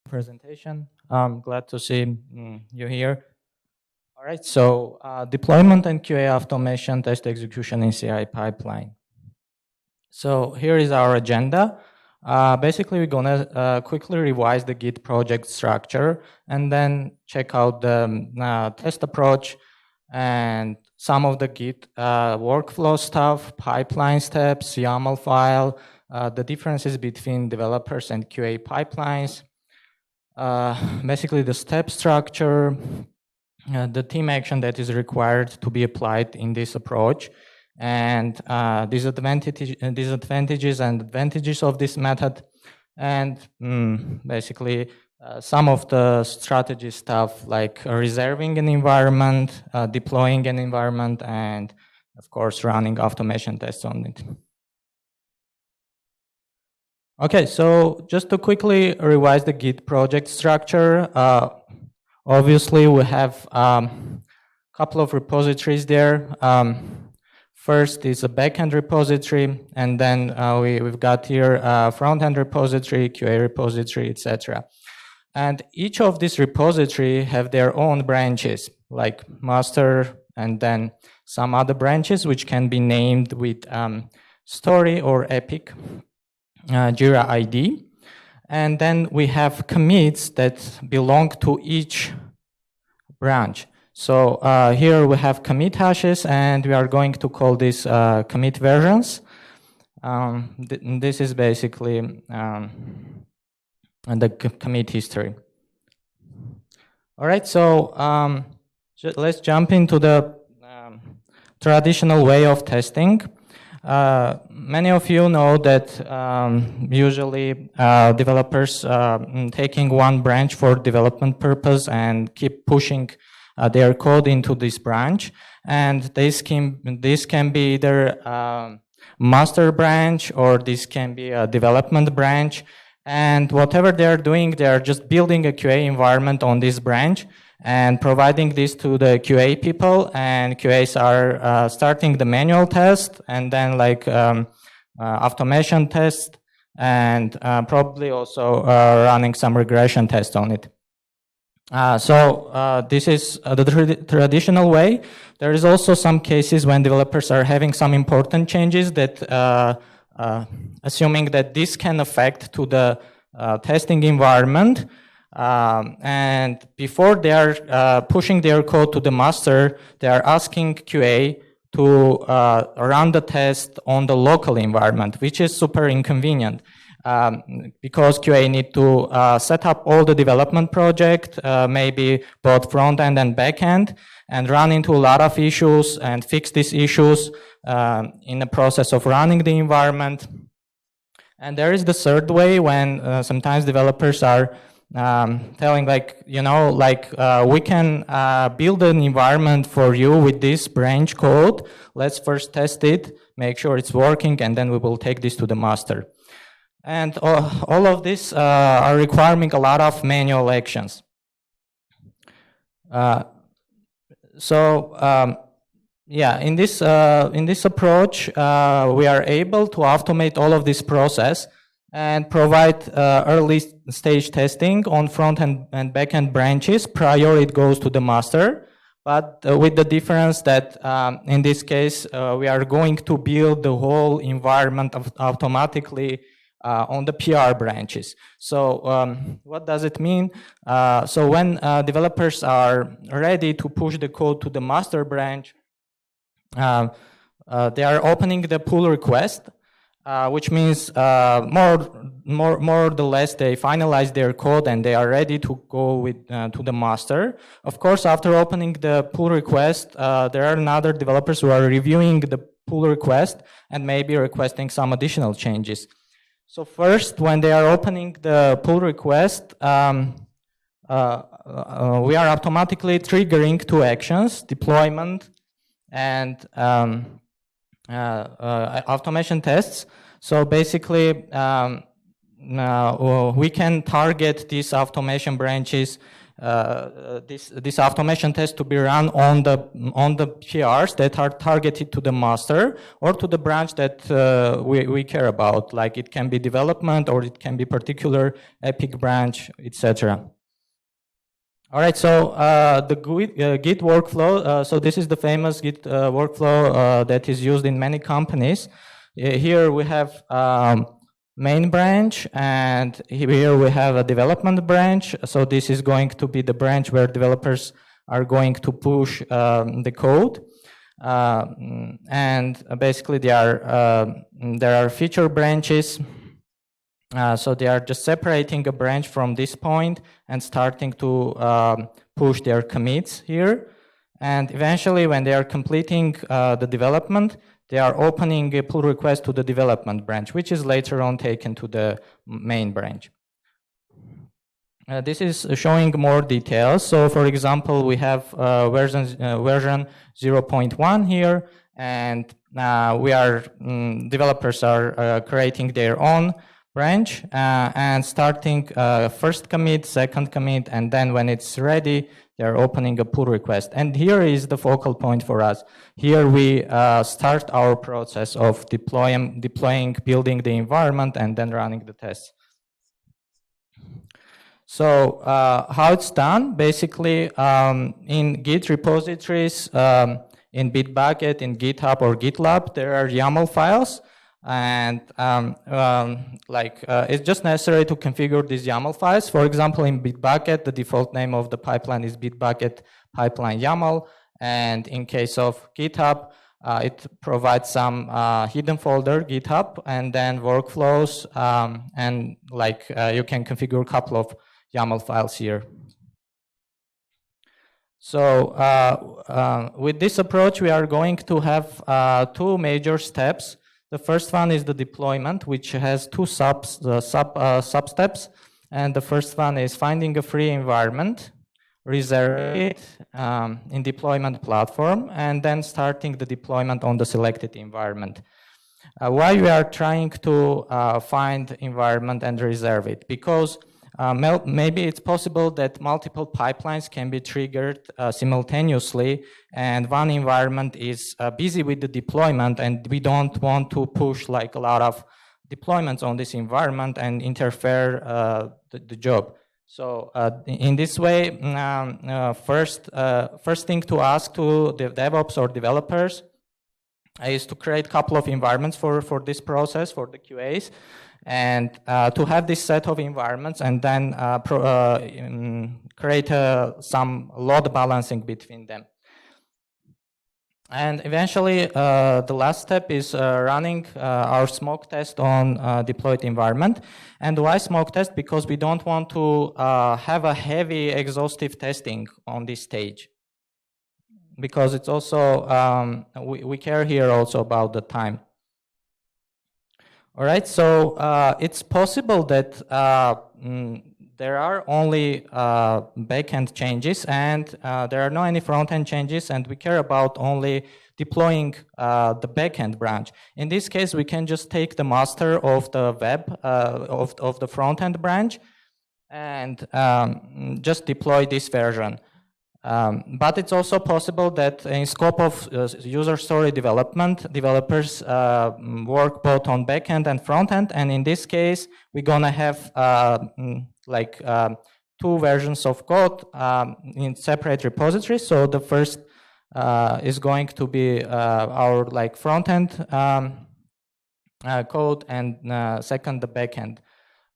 Presentation. I'm glad to see you here. All right, so deployment and QA automation test execution in CI pipeline. So here is our agenda. Basically, we're gonna quickly revise the Git project structure and then check out the test approach and some of the Git workflow stuff, pipeline steps, YAML file, the differences between developers and QA pipelines, basically the step structure, the team action that is required to be applied in this approach, and disadvantages and advantages of this method, and basically some of the strategy stuff like reserving an environment, deploying an environment, and of course running automation tests on it. Okay, so just to quickly revise the Git project structure, obviously we have a couple of repositories there. First is a backend repository, and then we've got here a front-end repository, QA repository, etc. And each of these repository have their own branches, like master, and then some other branches which can be named with story or epic. Jira ID, and then we have commits that belong to each branch. So here we have commit hashes, and we are going to call this commit versions. This is basically the commit history. All right, so let's jump into the traditional way of testing. Many of you know that usually developers taking one branch for development purpose and keep pushing their code into this branch, and this can be either master branch or this can be a development branch, and whatever they are doing, they are just building a QA environment on this branch and providing this to the QA people, and QAs are starting the manual test and then like automation test, and probably also running some regression tests on it. So this is the traditional way. There is also some cases when developers are having some important changes that assuming that this can affect to the testing environment. And before they are pushing their code to the master, they are asking QA to run the test on the local environment, which is super inconvenient because QA need to set up all the development project, maybe both front end and back end, and run into a lot of issues and fix these issues in the process of running the environment. And there is the third way when sometimes developers are telling like, we can build an environment for you with this branch code. Let's first test it, make sure it's working, and then we will take this to the master. And all of this are requiring a lot of manual actions. In this approach, we are able to automate all of this process and provide early stage testing on front and back end branches prior it goes to the master. But with the difference that in this case, we are going to build the whole environment automatically on the PR branches. So what does it mean? So when developers are ready to push the code to the master branch, they are opening the pull request, which means more or less they finalize their code and they are ready to go with to the master. Of course, after opening the pull request, there are other developers who are reviewing the pull request and maybe requesting some additional changes. So first, when they are opening the pull request, we are automatically triggering two actions: deployment and automation tests. So basically, we can target these automation branches this automation test to be run on the PRs that are targeted to the master or to the branch that we care about. Like it can be development or it can be particular Epic branch, etc. All right, so the Git workflow, so this is the famous Git workflow that is used in many companies. Here we have main branch, and here we have a development branch. So this is going to be the branch where developers are going to push the code. And basically there are feature branches. So they are just separating a branch from this point and starting to push their commits here. And eventually, when they are completing the development, they are opening a pull request to the development branch, which is later on taken to the main branch. This is showing more details. So, for example, we have version 0.1 here, and developers are creating their own branch and starting first commit, second commit, and then when it's ready, they're opening a pull request. And here is the focal point for us. Here we start our process of deploying, building the environment, and then running the tests. So how it's done, basically in Git repositories, in Bitbucket, in GitHub or GitLab, there are YAML files. And it's just necessary to configure these YAML files. For example, in Bitbucket, the default name of the pipeline is Bitbucket pipeline YAML. And in case of GitHub, it provides some hidden folder, GitHub, and then workflows. And you can configure a couple of YAML files here. So with this approach, we are going to have two major steps. The first one is the deployment, which has two sub-steps. And the first one is finding a free environment, reserve it in deployment platform, and then starting the deployment on the selected environment. Why we are trying to find environment and reserve it? Because maybe it's possible that multiple pipelines can be triggered simultaneously, and one environment is busy with the deployment, and we don't want to push like a lot of deployments on this environment and interfere the job. So in this way, first thing to ask to the DevOps or developers is to create a couple of environments for this process, for the QAs, and to have this set of environments, and then create some load balancing between them. And eventually, the last step is running our smoke test on deployed environment. And why smoke test? Because we don't want to have a heavy exhaustive testing on this stage. Because it's also, we care here also about the time. All right, so it's possible that there are only backend changes, and there are no any front-end changes, and we care about only deploying the backend branch. In this case, we can just take the master of the web of the front-end branch and just deploy this version. But it's also possible that in scope of user story development, developers work both on backend and frontend, and in this case, we're gonna have two versions of code in separate repositories. So the first is going to be our front-end code, and second the backend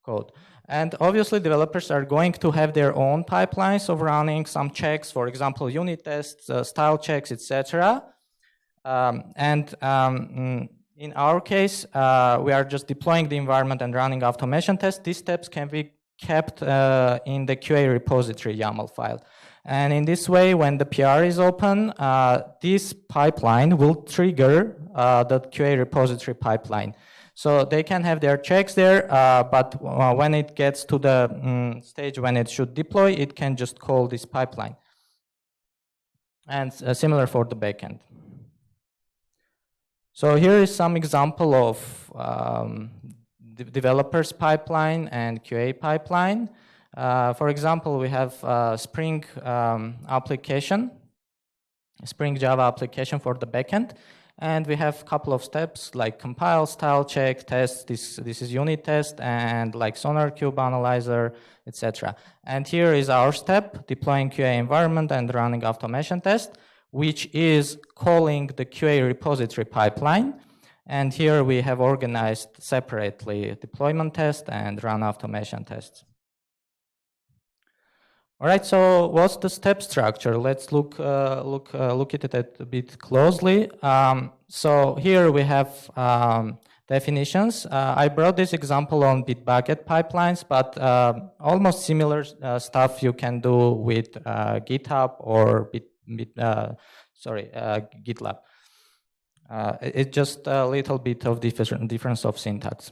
code. And obviously, developers are going to have their own pipelines of running some checks, for example, unit tests, style checks, etc. In our case, we are just deploying the environment and running automation tests. These steps can be kept in the QA repository YAML file. And in this way, when the PR is open, this pipeline will trigger the QA repository pipeline. So they can have their checks there, but when it gets to the stage when it should deploy, it can just call this pipeline. And similar for the backend. So here is some example of developers pipeline and QA pipeline. For example, we have Spring application, Spring Java application for the backend. And we have a couple of steps like compile, style check, test, this is unit test, and like SonarQube analyzer, etc. And here is our step, deploying QA environment and running automation test, which is calling the QA repository pipeline. And here we have organized separately deployment test and run automation tests. All right, so what's the step structure? Let's look at it a bit closely. So here we have definitions. I brought this example on Bitbucket pipelines, but almost similar stuff you can do with GitHub or GitLab. It's just a little bit of difference of syntax.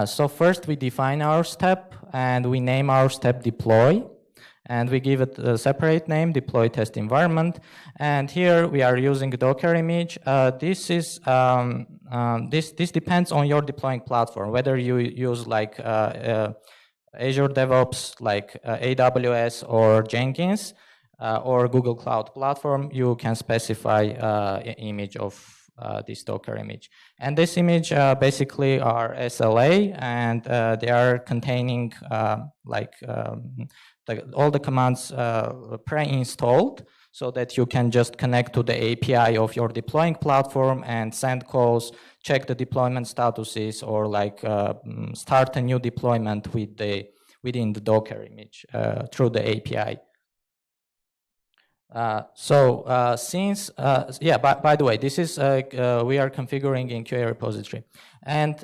So first we define our step and we name our step deploy. And we give it a separate name, deploy test environment. And here we are using a Docker image. This depends on your deploying platform, whether you use like Azure DevOps, like AWS or Jenkins, or Google Cloud Platform. You can specify an image of this Docker image. And this image basically are SLA, and they are containing all the commands pre-installed, so that you can just connect to the API of your deploying platform and send calls, check the deployment statuses, or like start a new deployment within the Docker image through the API. By the way, this is we are configuring in QA repository. And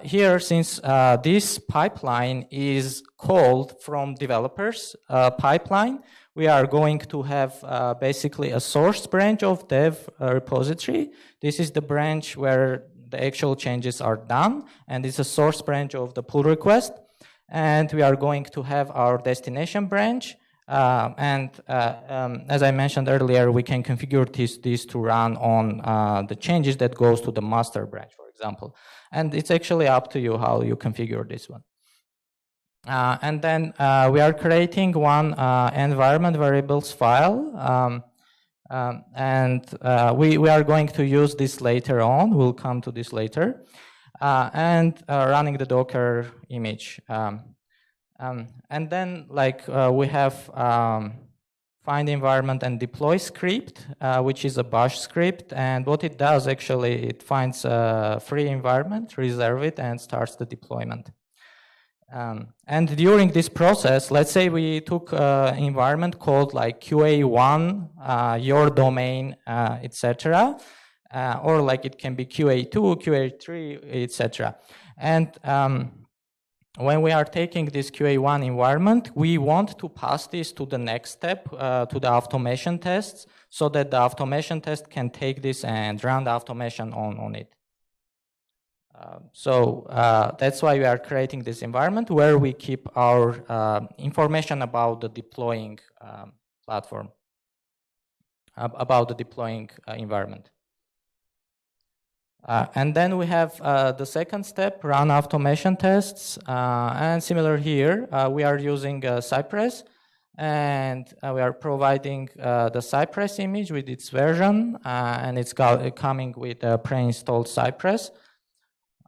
here, since this pipeline is called from developers pipeline, we are going to have basically a source branch of dev repository. This is the branch where the actual changes are done, and it's a source branch of the pull request. And we are going to have our destination branch. As I mentioned earlier, we can configure this to run on the changes that goes to the master branch, for example. And it's actually up to you how you configure this one. And then we are creating one environment variables file. We are going to use this later on. We'll come to this later. And running the Docker image. And then we have find environment and deploy script, which is a bash script. And what it does actually, it finds a free environment, reserve it, and starts the deployment. And during this process, let's say we took an environment called like QA1, your domain, etc. Or like it can be QA2, QA3, etc. And when we are taking this QA1 environment, we want to pass this to the next step, to the automation tests, so that the automation test can take this and run the automation on it. That's why we are creating this environment where we keep our information about the deploying platform, about the deploying environment. And then we have the second step, run automation tests. And similar here, we are using Cypress, and we are providing the Cypress image with its version, and it's coming with a pre-installed Cypress.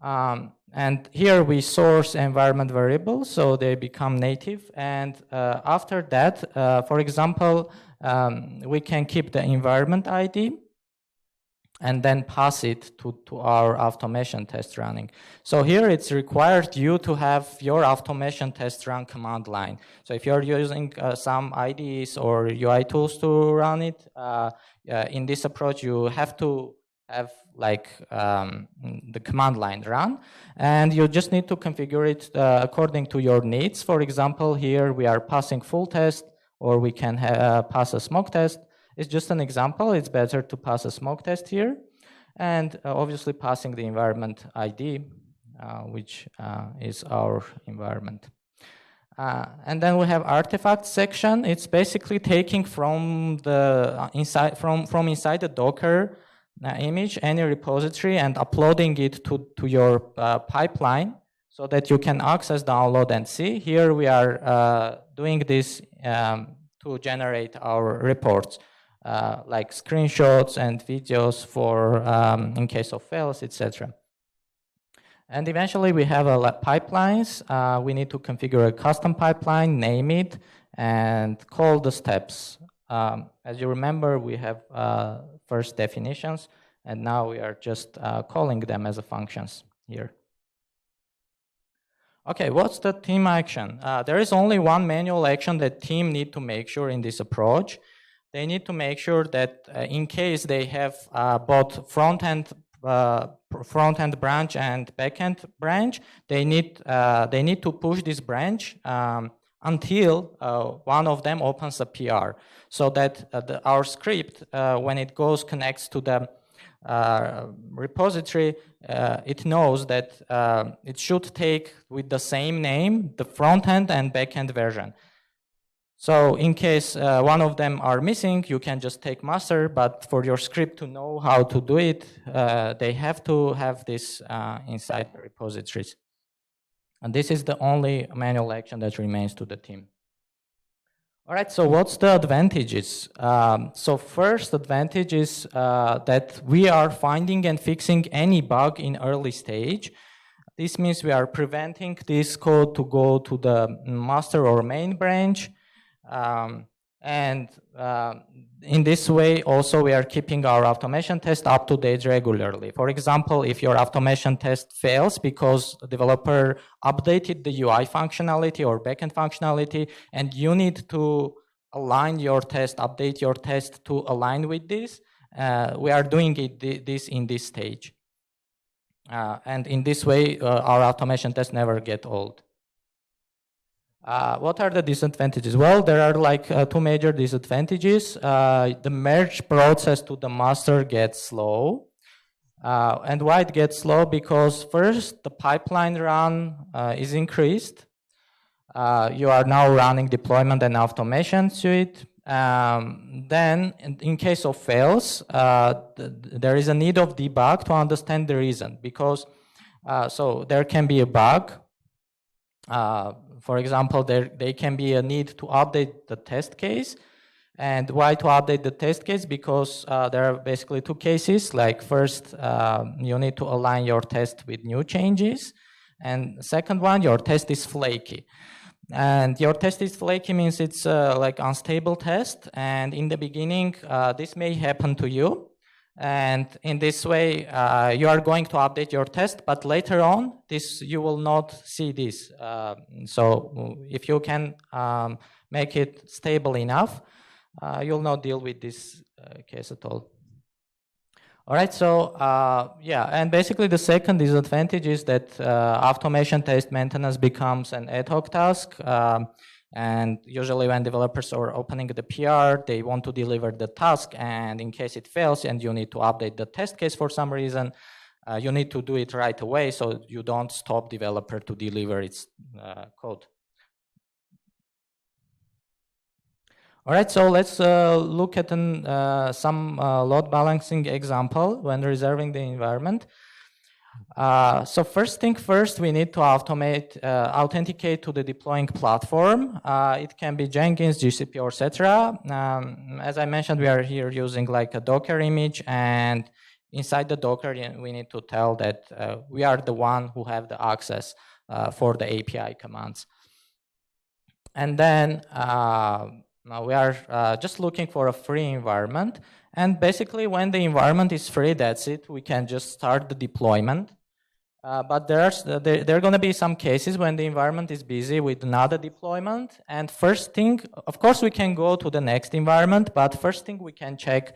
And here we source environment variables, so they become native. And after that, for example, we can keep the environment ID and then pass it to our automation test running. So here it's required you to have your automation test run command line. So if you're using some IDEs or UI tools to run it, in this approach you have to have like the command line run, and you just need to configure it according to your needs. For example, here we are passing full test, or we can pass a smoke test. It's just an example. It's better to pass a smoke test here. And obviously passing the environment ID, which is our environment. And then we have artifact section. It's basically taking from the from inside the Docker image any repository and uploading it to your pipeline so that you can access, download, and see. Here we are doing this to generate our reports, like screenshots and videos for in case of fails, etc. And eventually we have pipelines. We need to configure a custom pipeline, name it, and call the steps. As you remember, we have first definitions, and now we are just calling them as a functions here. Okay, what's the team action? There is only one manual action that team need to make sure in this approach. They need to make sure that in case they have both front-end branch and backend branch, they need to push this branch until one of them opens a PR, so that our script, when it connects to the repository, it knows that it should take with the same name the front end and back end version. So in case one of them are missing, you can just take master, but for your script to know how to do it, they have to have this inside the repositories. And this is the only manual action that remains to the team. All right, so what's the advantages? So first advantage is that we are finding and fixing any bug in early stage. This means we are preventing this code to go to the master or main branch. In this way, also, we are keeping our automation test up to date regularly. For example, if your automation test fails because the developer updated the UI functionality or backend functionality, and you need to align your test, update your test to align with this, we are doing this in this stage. And in this way, our automation tests never get old. What are the disadvantages? Well, there are like two major disadvantages. The merge process to the master gets slow. And why it gets slow? Because first, the pipeline run is increased. You are now running deployment and automation suite. Then, in case of fails, there is a need of debug to understand the reason. Because, so there can be a bug. For example, there can be a need to update the test case. And why to update the test case? Because there are basically two cases. Like first, you need to align your test with new changes. And second one, your test is flaky. And your test is flaky means it's like unstable test. And in the beginning, this may happen to you. And in this way, you are going to update your test, but later on, you will not see this. So if you can make it stable enough, you'll not deal with this case at all. All right, so yeah, and basically the second disadvantage is that automation test maintenance becomes an ad hoc task. And usually when developers are opening the PR, they want to deliver the task, and in case it fails and you need to update the test case for some reason, you need to do it right away so you don't stop developer to deliver its code. All right, so let's look at some load balancing example when reserving the environment. So first thing first, we need to authenticate to the deploying platform. It can be Jenkins, GCP, or etc. As I mentioned, we are here using like a Docker image, and inside the Docker, we need to tell that we are the one who have the access for the API commands. And then we are just looking for a free environment. And basically, when the environment is free, that's it. We can just start the deployment. But there are going to be some cases when the environment is busy with another deployment. And first thing, of course, we can go to the next environment. But first thing, we can check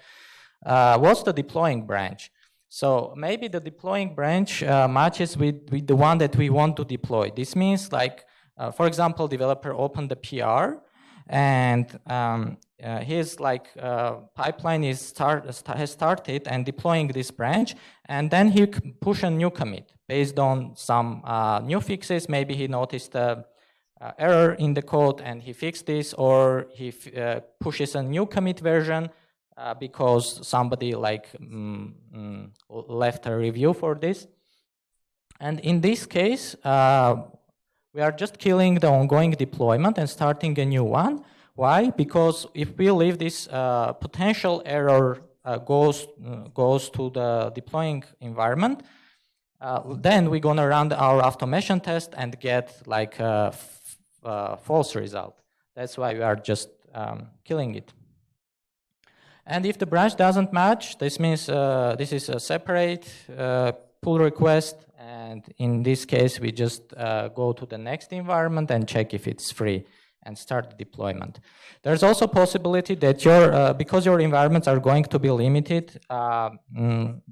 what's the deploying branch. So maybe the deploying branch matches with the one that we want to deploy. This means, like, for example, developer opened the PR. And his pipeline has started and deploying this branch, and then he push a new commit based on some new fixes. Maybe he noticed a error in the code and he fixed this, or he pushes a new commit version because somebody left a review for this. And in this case, we are just killing the ongoing deployment and starting a new one. Why? Because if we leave this potential error goes to the deploying environment, then we're gonna run our automation test and get like a false result. That's why we are just killing it. And if the branch doesn't match, this means this is a separate pull request. And in this case, we just go to the next environment and check if it's free and start the deployment. There's also possibility that because your environments are going to be limited,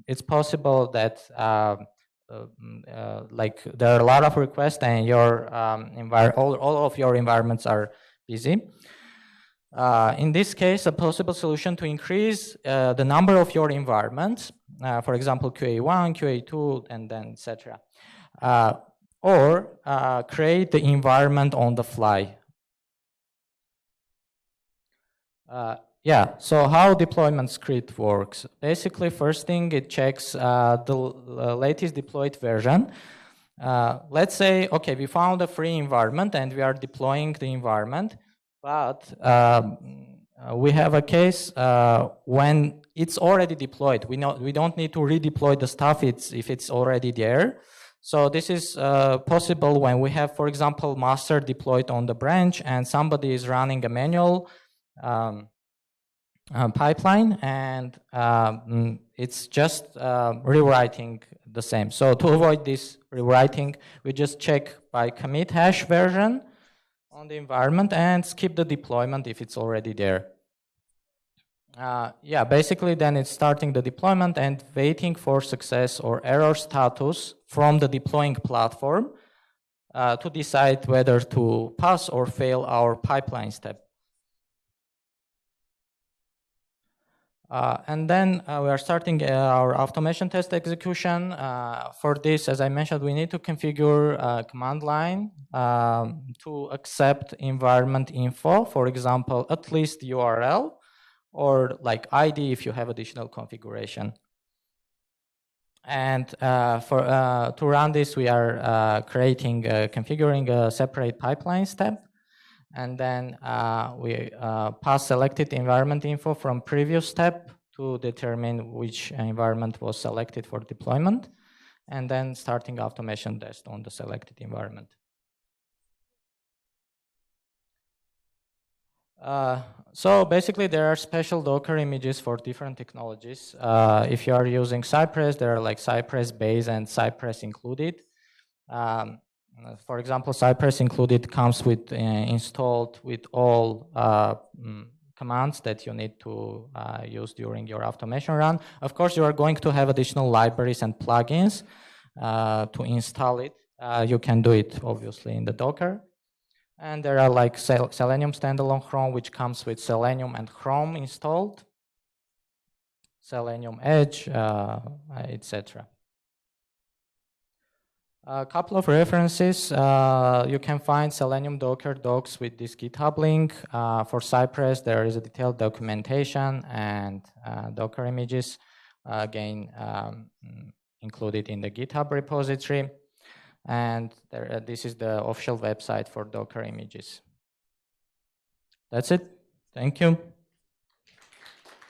it's possible that like there are a lot of requests and your all of your environments are busy. In this case, a possible solution to increase the number of your environments, for example, QA1, QA2, and then etc. Or create the environment on the fly. Yeah, so how deployment script works. Basically, first thing, it checks the latest deployed version. Let's say, okay, we found a free environment and we are deploying the environment, but we have a case when it's already deployed. We don't need to redeploy the stuff if it's already there. So this is possible when we have, for example, master deployed on the branch and somebody is running a manual pipeline, and it's just rewriting the same. So to avoid this rewriting, we just check by commit hash version on the environment and skip the deployment if it's already there. Yeah, basically then it's starting the deployment and waiting for success or error status from the deploying platform to decide whether to pass or fail our pipeline step. And then we are starting our automation test execution. For this, as I mentioned, we need to configure a command line to accept environment info, for example, at least URL, or like ID if you have additional configuration. And to run this, we are configuring a separate pipeline step. And then we pass selected environment info from previous step to determine which environment was selected for deployment, and then starting automation test on the selected environment. So basically there are special Docker images for different technologies. If you are using Cypress, there are like Cypress base and Cypress included. For example, Cypress included comes with installed with all commands that you need to use during your automation run. Of course, you are going to have additional libraries and plugins to install it. You can do it obviously in the Docker. And there are like Selenium standalone Chrome, which comes with Selenium and Chrome installed, Selenium Edge, etc. A couple of references. You can find Selenium Docker docs with this GitHub link. For Cypress, there is a detailed documentation and Docker images, again, included in the GitHub repository. And this is the official website for Docker images. That's it. Thank you.